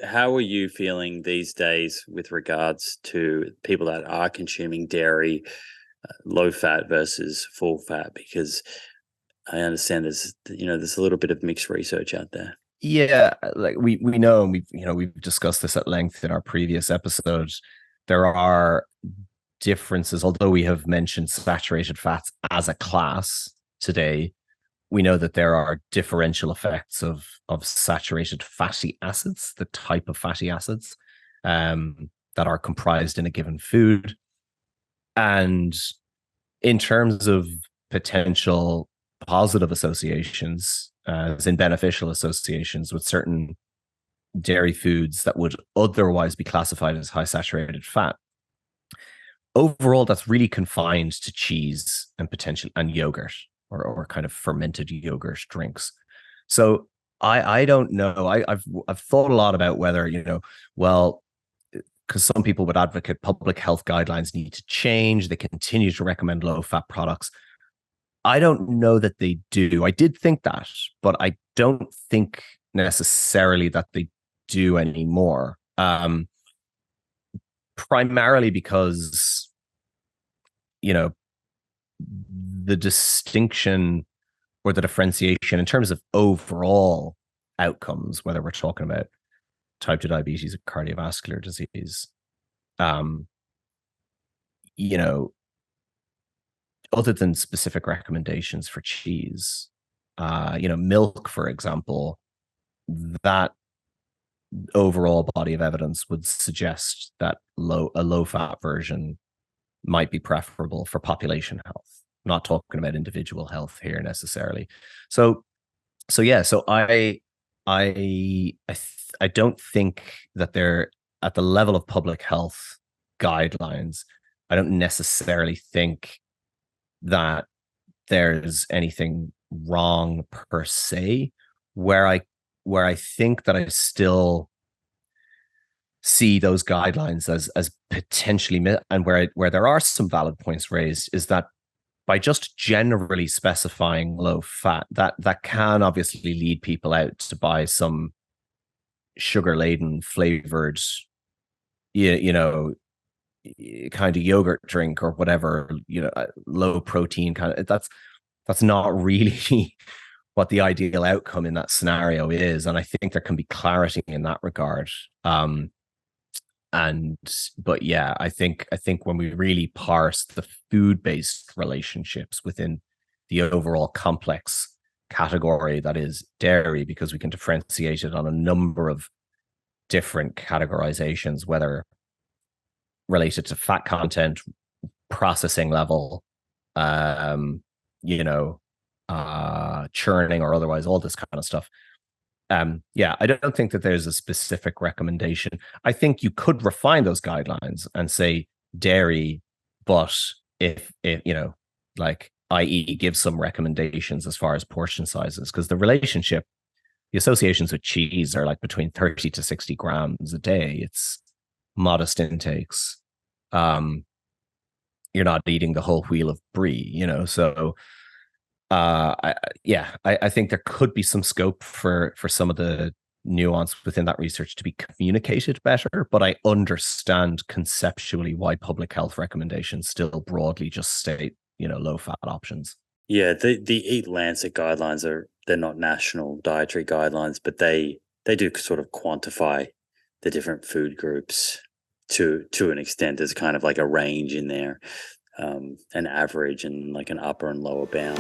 How are you feeling these days with regards to people that are consuming dairy, low fat versus full fat? Because I understand there's a little bit of mixed research out there. Yeah, like we know, and we've discussed this at length in our previous episodes. There are differences, although we have mentioned saturated fats as a class today. We know that there are differential effects of saturated fatty acids, the type of fatty acids that are comprised in a given food, and in terms of potential positive associations, as in beneficial associations with certain dairy foods that would otherwise be classified as high saturated fat. Overall, that's really confined to cheese and potential and yogurt or kind of fermented yogurt drinks. So I don't know. I've thought a lot about whether, well, because some people would advocate public health guidelines need to change. They continue to recommend low fat products. I don't know that they do. I did think that, but I don't think necessarily that they do anymore. Primarily because, you know, the distinction or the differentiation in terms of overall outcomes, whether we're talking about type 2 diabetes or cardiovascular disease, um, you know, other than specific recommendations for cheese, milk, for example, that overall body of evidence would suggest that a low fat version might be preferable for population health. I'm not talking about individual health here necessarily. So yeah, so I don't think that they're at the level of public health guidelines. I don't necessarily think that there's anything wrong per se. Where I think that I still see those guidelines as potentially, and where there are some valid points raised, is that by just generally specifying low fat, that can obviously lead people out to buy some sugar laden flavored, you know, kind of yogurt drink or whatever, low protein kind of. That's not really what the ideal outcome in that scenario is, and I think there can be clarity in that regard. And but yeah, I think when we really parse the food-based relationships within the overall complex category that is dairy, because we can differentiate it on a number of different categorizations, whether related to fat content, processing level, um, churning or otherwise, all this kind of stuff. Yeah, I don't think that there's a specific recommendation. I think you could refine those guidelines and say dairy, but if like, i.e., give some recommendations as far as portion sizes, because the associations with cheese are like between 30 to 60 grams a day. It's modest intakes. Um, you're not eating the whole wheel of brie, so I think there could be some scope for some of the nuance within that research to be communicated better, but I understand conceptually why public health recommendations still broadly just state, low fat options. Yeah, the Eat Lancet guidelines they're not national dietary guidelines, but they do sort of quantify the different food groups to an extent. There's kind of like a range in there, an average and like an upper and lower bound.